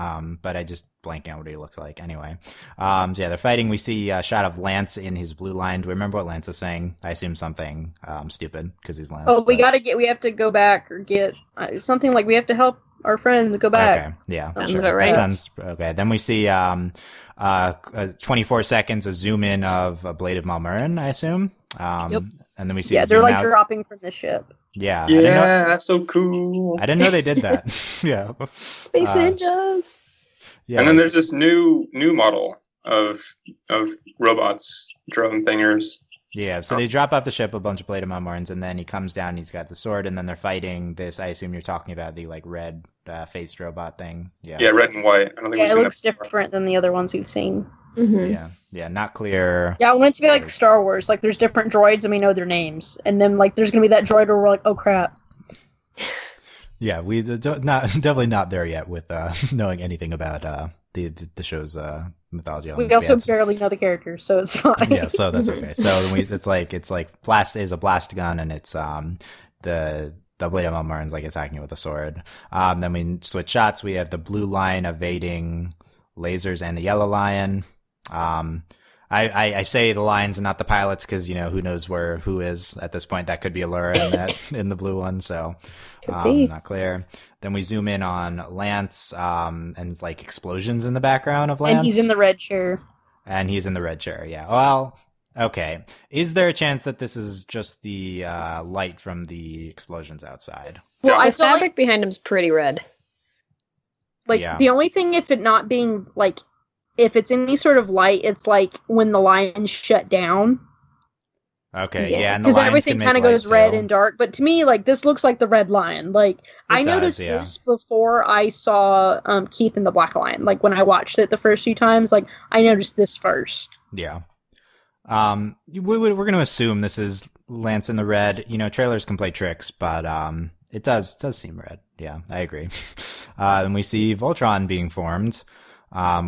But I just blanked out what he looks like. Anyway, so yeah, they're fighting. We see a shot of Lance in his blue line. Do we remember what Lance is saying? I assume something stupid because he's Lance. Oh, we but- we have to go back or get something like we have to help our friends go back. Okay, yeah, Sounds sure. about right. That sounds okay. Then we see 24 seconds a zoom in of a Blade of Malmurin, I assume. Yep. And then we see they're zoom like out. dropping from the ship. Yeah. Yeah, that's so cool. I didn't know they did that. Yeah. Space ninjas. Yeah. And then there's this new model of robots, drone thingers. Yeah, so they drop off the ship, a bunch of Blade of Mumworms, and then he comes down, he's got the sword, and then they're fighting this, I assume you're talking about the, like, red faced robot thing. Yeah, red and white. I don't think Yeah, we've it seen looks that before. different than the other ones we've seen. Mm-hmm. Yeah, not clear. Yeah, I want it to be like Star Wars. Like, there's different droids and we know their names. And then, like, there's going to be that droid where we're like, oh, crap. Yeah, we definitely not there yet with knowing anything about the show's mythology. We elements. also barely know the characters, so it's fine. Yeah, so that's okay. So it's like blast is a blast gun, and it's the Blade of Mumworms like attacking it with a sword. Then we switch shots. We have the blue line evading lasers and the yellow lion. I say the lions and not the pilots because who knows who is at this point. That could be Allura in the blue one, so not clear. Then we zoom in on Lance and like explosions in the background of Lance. And he's in the red chair. Yeah. Well, okay. Is there a chance that this is just the light from the explosions outside? Well, The I feel fabric like, behind him's pretty red. Yeah. the only thing, if it not being, like, if it's any sort of light, it's like when the lions shut down. Okay, Yeah. yeah, and the Because lions everything can make kind of light goes red too. and dark. But to me, like, this looks like the red lion. Like, I does, noticed yeah. this before I saw Keith and the Black Lion. Like, when I watched it the first few times, like, I noticed this first. Yeah. We're going to assume this is Lance in the red. Trailers can play tricks, but it does seem red. Yeah, I agree. Then we see Voltron being formed,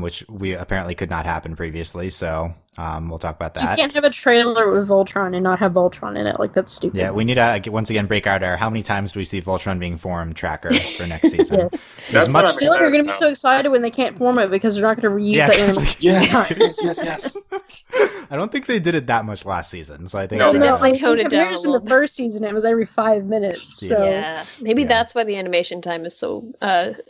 which we apparently could not happen previously. So we'll talk about that. You can't have a trailer with Voltron and not have Voltron in it. Like, that's stupid. Yeah, we need to once again break out our how many times do we see Voltron being formed tracker for next season. Yeah. That's what I'm Still, you're going to be about. so excited when they can't form it because they're not going to reuse Yeah, that 'cause animation. Yes. I don't think they did it that much last season, so I think No. They that- definitely I toned think it down a compared to little the bit. first season, it was every 5 minutes. So. Yeah, maybe Yeah. that's why the animation time is so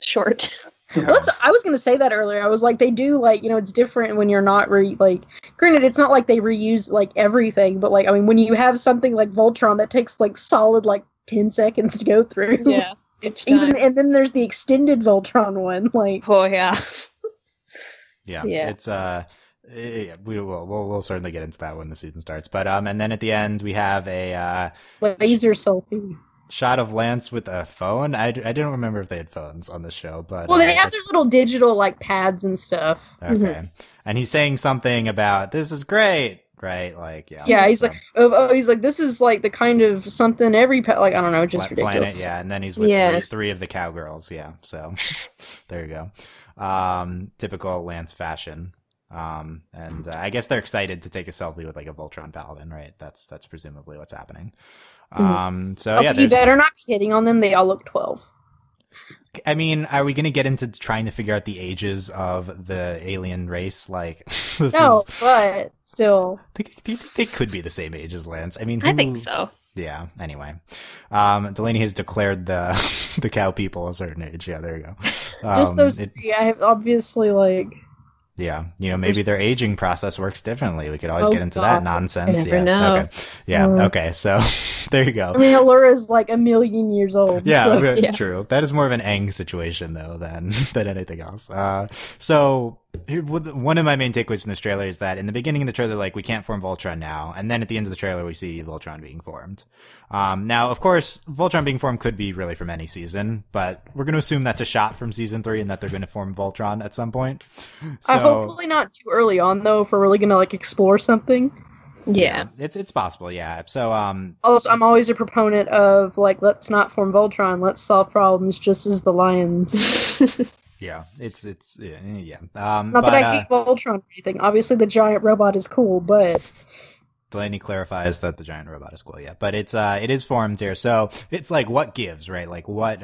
short. Well, I was going to say that earlier. I was like, they do, like, it's different when you're not, granted, it's not like they reuse, like, everything, but, like, I mean, when you have something like Voltron that takes, like, solid, like, 10 seconds to go through. Yeah, each time. And then there's the extended Voltron one, like. Oh yeah. Yeah, Yeah. it's we'll certainly get into that when the season starts. But and then at the end we have a Laser selfie. shot of Lance with a phone. I didn't remember if they had phones on the show, but Well, they I have guess- their little digital, like, pads and stuff. okay. And he's saying something about this is great, right? Like Yeah, he's so- like, this is, like, the kind of something every, like, I don't know, just ridiculous. Planet, yeah, and then he's with Yeah. three of the cowgirls, yeah. So there you go. Typical Lance fashion. And I guess they're excited to take a selfie with like a Voltron Paladin, right? That's presumably what's happening. So Also, yeah, you there's, better not be hitting on them. They all look 12. I mean, are we going to get into trying to figure out the ages of the alien race? Like, this No, is, but still. do you think they could be the same age as Lance? I mean, I think so. Yeah. Anyway, Delaney has declared the cow people a certain age. Yeah, there you go. Just those three. I have obviously, like. Yeah, maybe their aging process works differently. We could always get into God. that nonsense. You never Yeah. know. Okay. Yeah. Okay. So there you go. I mean, Allura's like 1,000,000 years old. Yeah, so, very yeah. true. That is more of an Aang situation though than anything else. So one of my main takeaways from this trailer is that in the beginning of the trailer, like, we can't form Voltron now, and then at the end of the trailer, we see Voltron being formed. Now, of course, Voltron being formed could be really from any season, but we're going to assume that's a shot from season 3 and that they're going to form Voltron at some point. So Hopefully not too early on, though, if we're really going to, like, explore something. Yeah. it's possible. Yeah. So Also, I'm always a proponent of, like, let's not form Voltron. Let's solve problems just as the Lions. yeah, it's yeah. Not but, that I hate Voltron or anything. Obviously, the giant robot is cool, but Delaney clarifies that the giant robot is cool, yeah. But it is formed here. So it's like, what gives, right? Like, what,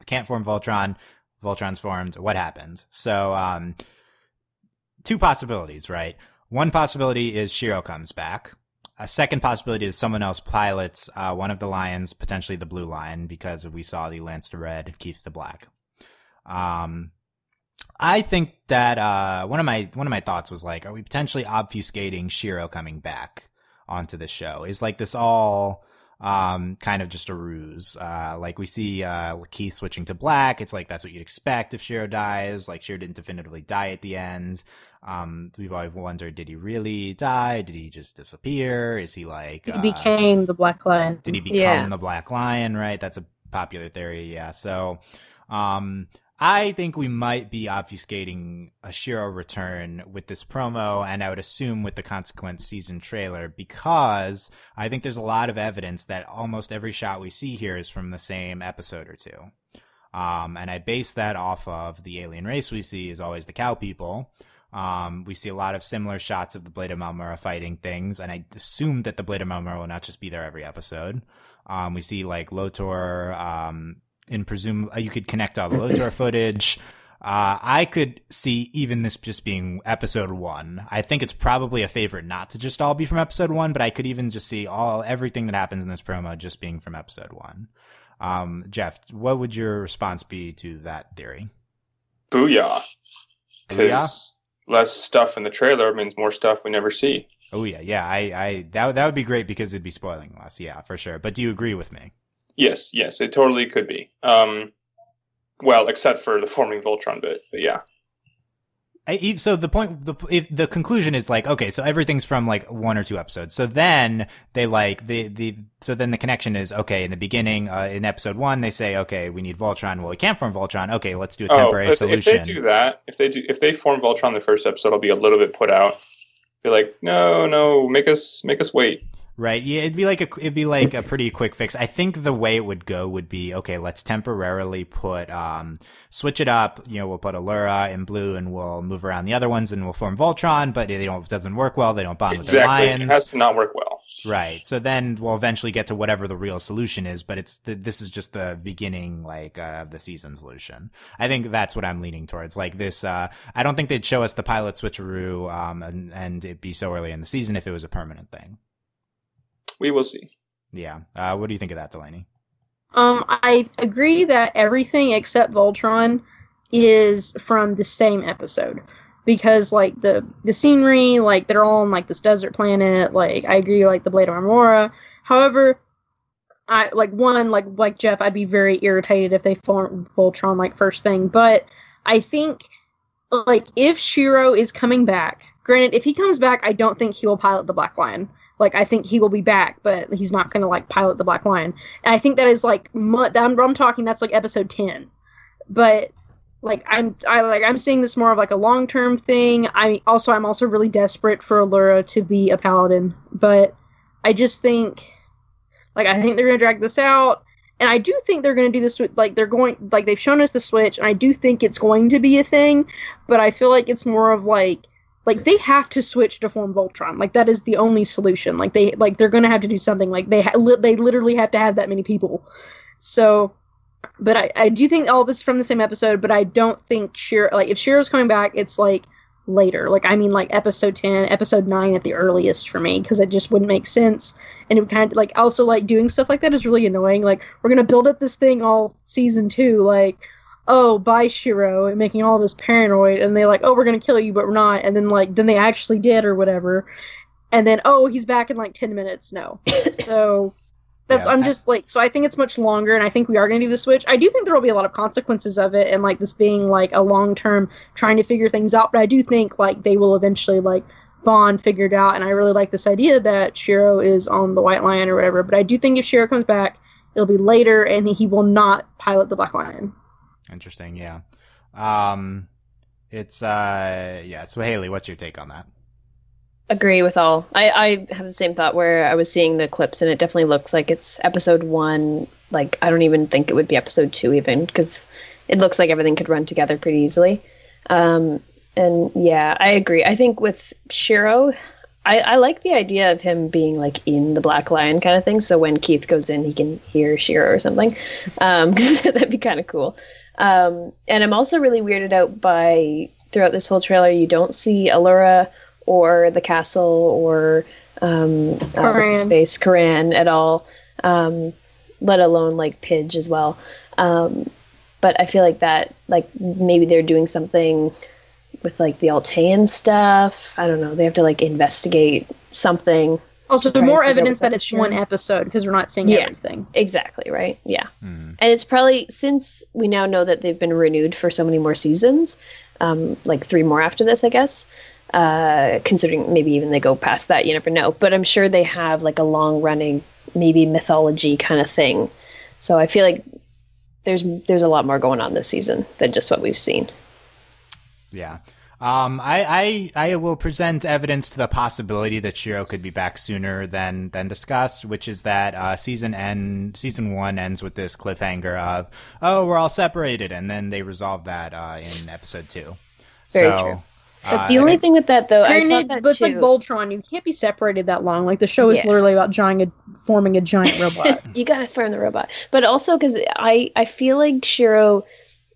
can't form Voltron, Voltron's formed, what happened? So, two possibilities, right? One possibility is Shiro comes back. A second possibility is someone else pilots, one of the lions, potentially the blue lion, because we saw the Lance to red, Keith to black. I think that, one of my thoughts was like, are we potentially obfuscating Shiro coming back? onto the show. Is like this all kind of just a ruse? Like we see Keith switching to black. It's like that's what you'd expect if Shiro dies. Like Shiro didn't definitively die at the end. We've always wondered, did he really die? Did he just disappear? Is he like he became the Black Lion? Did he become the Black Lion? Right, that's a popular theory. Yeah, so I think we might be obfuscating a Shiro return with this promo, and I would assume with the consequent season trailer, because I think there's a lot of evidence that almost every shot we see here is from the same episode or two. And I base that off of the alien race we see is always the cow people. We see a lot of similar shots of the Blade of Malmura fighting things, and I assume that the Blade of Malmura will not just be there every episode. We see like Lotor, you could connect all the Lotor footage. I could see even this just being episode 1. I think it's probably a favorite not to just all be from episode 1, but I could even just see everything that happens in this promo just being from episode 1. Jeff, what would your response be to that theory? Booyah. Because less stuff in the trailer means more stuff we never see. Oh yeah. I that would be great because it'd be spoiling less. Yeah, for sure. But do you agree with me? Yes, it totally could be. Well, except for the forming Voltron bit, but yeah. So the conclusion is like, okay, so everything's from like 1 or 2 episodes. So then they like so then the connection is, okay, in the beginning, in episode 1, they say, okay, we need Voltron. Well, we can't form Voltron. Okay, let's do a temporary solution. If they do that, if they form Voltron the first episode, I'll be a little bit put out. Be like, no, make us wait. Right. Yeah, it'd be like a pretty quick fix. I think the way it would go would be, okay, let's temporarily put switch it up. We'll put Allura in blue and we'll move around the other ones and we'll form Voltron, but it doesn't work well. They don't bond with the lions. It has to not work well. Right. So then we'll eventually get to whatever the real solution is, but this is just the beginning of the season solution. I think that's what I'm leaning towards. Like this I don't think they'd show us the pilot switcheroo and it'd be so early in the season if it was a permanent thing. We will see. Yeah. What do you think of that, Delaney? I agree that everything except Voltron is from the same episode. Because, like, the scenery, like, they're all on, like, this desert planet. Like, I agree, like, the Blade of Marmora. However, like Jeff, I'd be very irritated if they formed Voltron, like, first thing. But I think, like, if Shiro is coming back, granted, if he comes back, I don't think he will pilot the Black Lion. Like, I think he will be back, but he's not going to, like, pilot the Black Lion. And I think that is, like, I'm talking, that's, like, episode 10. But, like, I'm seeing this more of, like, a long-term thing. I'm also really desperate for Allura to be a paladin. But I just think, like, I think they're going to drag this out. And I do think they're going to do this with, like, they've shown us the Switch, and I do think it's going to be a thing. But I feel like it's more of, like, they have to switch to form Voltron. Like, that is the only solution. Like, they're going to have to do something. Like, they literally have to have that many people. So, but I do think all of this is from the same episode, but I don't think Shiro, like, if Shiro's coming back, it's, like, later. Like, I mean, like, episode 10, episode 9 at the earliest for me, because it just wouldn't make sense. And it would kind of, like, also, like, doing stuff like that is really annoying. Like, we're going to build up this thing all season 2, like, oh, bye, Shiro, and making all this paranoid, and they're like, oh, we're gonna kill you, but we're not, and then they actually did, or whatever, and then, oh, he's back in, like, 10 minutes, no. So, so I think it's much longer, and I think we are gonna do the Switch. I do think there will be a lot of consequences of it, and, like, this being, like, a long-term trying to figure things out, but I do think, like, they will eventually, like, bond figured out, and I really like this idea that Shiro is on the White Lion or whatever, but I do think if Shiro comes back, it'll be later, and he will not pilot the Black Lion. Interesting, yeah. So Hayley, what's your take on that? Agree with all. I have the same thought where I was seeing the clips and it definitely looks like it's episode 1. Like, I don't even think it would be episode 2 even, because it looks like everything could run together pretty easily. And yeah, I agree. I think with Shiro, I like the idea of him being, like, in the Black Lion kind of thing, so when Keith goes in, he can hear Shiro or something. That'd be kind of cool. And I'm also really weirded out by, throughout this whole trailer, you don't see Allura or the castle or what's his face, Karan at all, let alone, like, Pidge as well. But I feel like that, like, maybe they're doing something with, like, the Altean stuff. I don't know. They have to, like, investigate something Also, try and more figure out evidence what's up that with it's one Shiro. episode because we're not seeing everything. Exactly, right? Yeah. Mm. And it's probably, since we now know that they've been renewed for so many more seasons, like 3 more after this, I guess, considering maybe even they go past that, you never know. But I'm sure they have like a long-running, maybe mythology kind of thing. So I feel like there's a lot more going on this season than just what we've seen. Yeah. I will present evidence to the possibility that Shiro could be back sooner than discussed, which is that season 1 ends with this cliffhanger of, oh, we're all separated, and then they resolve that in episode 2. Very true. But the only thing with that, though, I thought that but it's like Voltron. You can't be separated that long. Like, the show is literally about forming a giant robot. You gotta form the robot. But also, because I feel like Shiro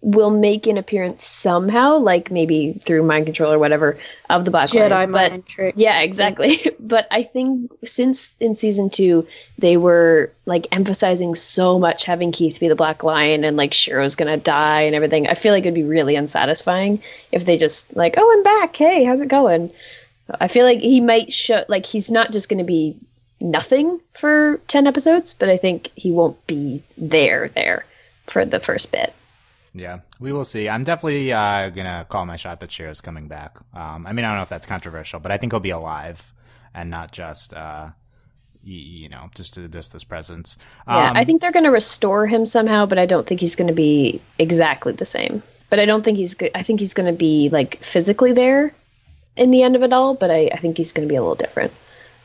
will make an appearance somehow, like maybe through mind control or whatever, of the Black Jedi Lion. mind trick. Yeah, exactly. But I think since in season 2 they were like emphasizing so much having Keith be the Black Lion and like Shiro's gonna die and everything, I feel like it'd be really unsatisfying if they just like, oh, I'm back. Hey, how's it going? I feel like he might show, like, he's not just gonna be nothing for 10 episodes, but I think he won't be there for the first bit. Yeah, we will see. I'm definitely gonna call my shot that Shiro's coming back. I mean, I don't know if that's controversial, but I think he'll be alive and not just just this presence. Yeah, I think they're gonna restore him somehow, but I don't think he's gonna be exactly the same. But I don't think I think he's gonna be like physically there in the end of it all. But I think he's gonna be a little different.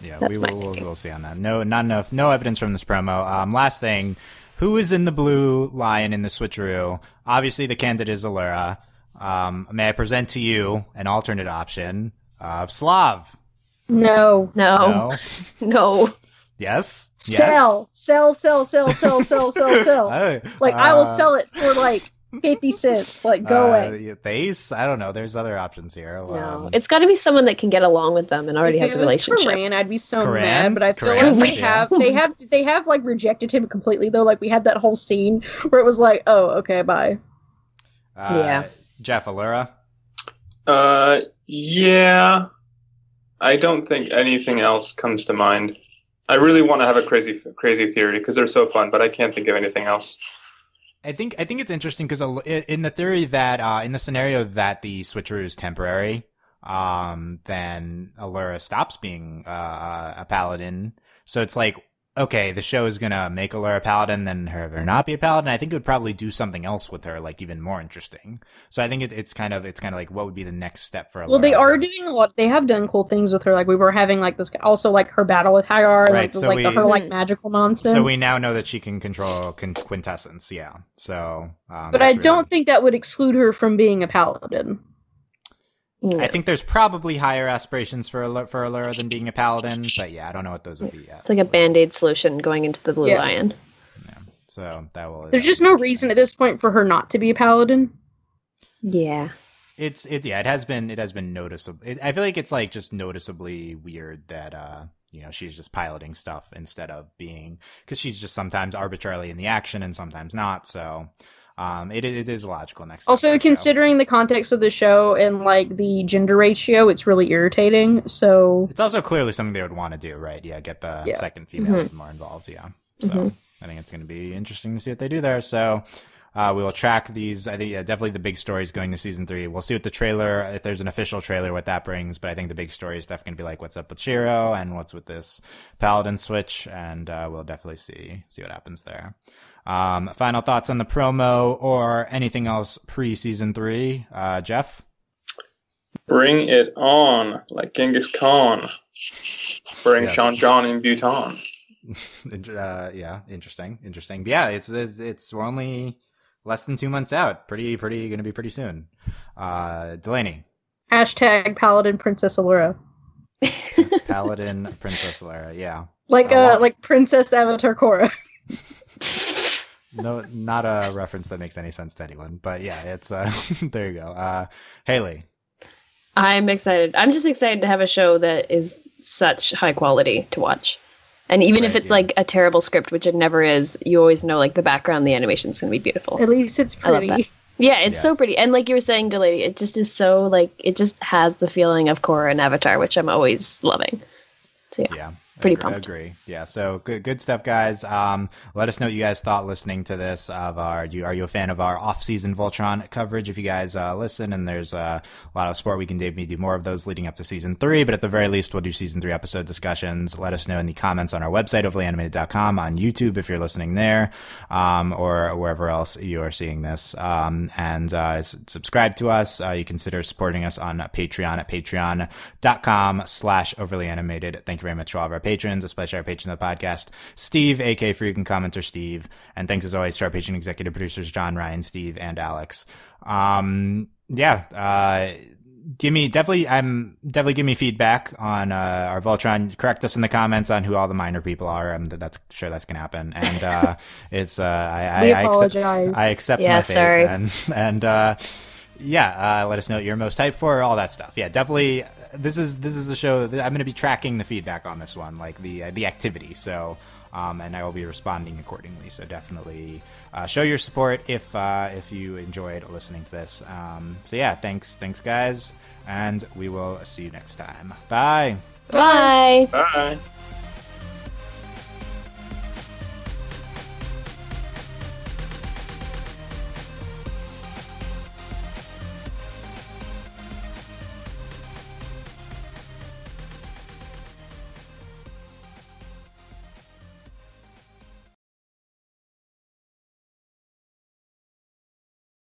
Yeah, we'll see on that. No evidence from this promo. Last thing. Who is in the blue lion in the switcheroo? Obviously, the candidate is Allura. May I present to you an alternate option of Slav? No. Yes? Sell. Like, I will sell it for like 50 cents. Like, go away. Base? I don't know. There's other options here. No, it's got to be someone that can get along with them and already has a relationship. Karan, I'd be so mad, but I feel like they have like rejected him completely though. Like, we had that whole scene where it was like, oh, okay, bye. Jeff, Allura? Yeah. I don't think anything else comes to mind. I really want to have a crazy theory because they're so fun, but I can't think of anything else. I think it's interesting because in the theory that in the scenario that the switcheroo is temporary, then Allura stops being a paladin. So it's like, okay, the show is gonna make Allura a paladin, then have her not be a paladin. I think it would probably do something else with her, like even more interesting. So I think it's kind of like, what would be the next step for Allura? Well, they are doing a lot. They have done cool things with her. Like, we were having like this, also like her battle with Hagar, right? Her like magical nonsense. So we now know that she can control quintessence. Yeah. So, but I don't think that would exclude her from being a paladin. I think there's probably higher aspirations for Allura than being a paladin, but yeah, I don't know what those would be yet. It's like a Band-Aid solution going into the Blue Lion. Yeah, so that will. There's just no reason at this point for her not to be a paladin. Yeah, it has been noticeable. I feel like it's like just noticeably weird that she's just piloting stuff instead of being, because she's just sometimes arbitrarily in the action and sometimes not. So. It is a logical next step. Also, considering the context of the show and like the gender ratio, it's really irritating. So it's also clearly something they would want to do, right? Yeah, get the second female lead more involved. Yeah, so I think it's going to be interesting to see what they do there. So we will track these. I think definitely the big story is going to season 3. We'll see what the trailer, if there's an official trailer, what that brings. But I think the big story is definitely going to be like what's up with Shiro and what's with this paladin switch, and we'll definitely see what happens there. Final thoughts on the promo or anything else pre-season 3, Jeff? Bring it on, like Genghis Khan. Bring Sean John in Bhutan. Yeah, interesting. But yeah, it's we're only less than 2 months out. Pretty going to be pretty soon. Delaney. # Paladin Princess Allura. Paladin Princess Allura. Yeah. Like Princess Avatar Korra. No, not a reference that makes any sense to anyone, but yeah, it's there you go. Hayley. I'm excited. I'm just excited to have a show that is such high quality to watch. And even if it's like a terrible script, which it never is, you always know like the background, the animation is going to be beautiful. At least it's pretty. I love that. Yeah, it's so pretty. And like you were saying, Delaney, it just is so like, it just has the feeling of Korra and Avatar, which I'm always loving. So yeah. pretty pumped. Agree. Yeah. So good stuff, guys. Let us know what you guys thought listening to this. Are you a fan of our off-season Voltron coverage? If you guys listen, and there's a lot of sport, we can maybe do more of those leading up to season 3. But at the very least, we'll do season 3 episode discussions. Let us know in the comments on our website, overlyanimated.com, on YouTube if you're listening there, or wherever else you are seeing this. And subscribe to us. You consider supporting us on Patreon at patreon.com/overlyanimated. Thank you very much to all of our patrons, especially our patron of the podcast, Steve, aka Freaking Commenter Steve. And thanks as always to our patron executive producers, John, Ryan, Steve, and Alex. Give me feedback on our Voltron. Correct us in the comments on who all the minor people are. That's sure that's gonna happen. And it's we apologize. I accept my fate. Sorry. And let us know what you're most hyped for, all that stuff. Yeah, definitely. This is a show that I'm going to be tracking the feedback on this one, like the activity. So, and I will be responding accordingly. So definitely show your support if you enjoyed listening to this. So yeah, thanks guys, and we will see you next time. Bye. Bye. Bye.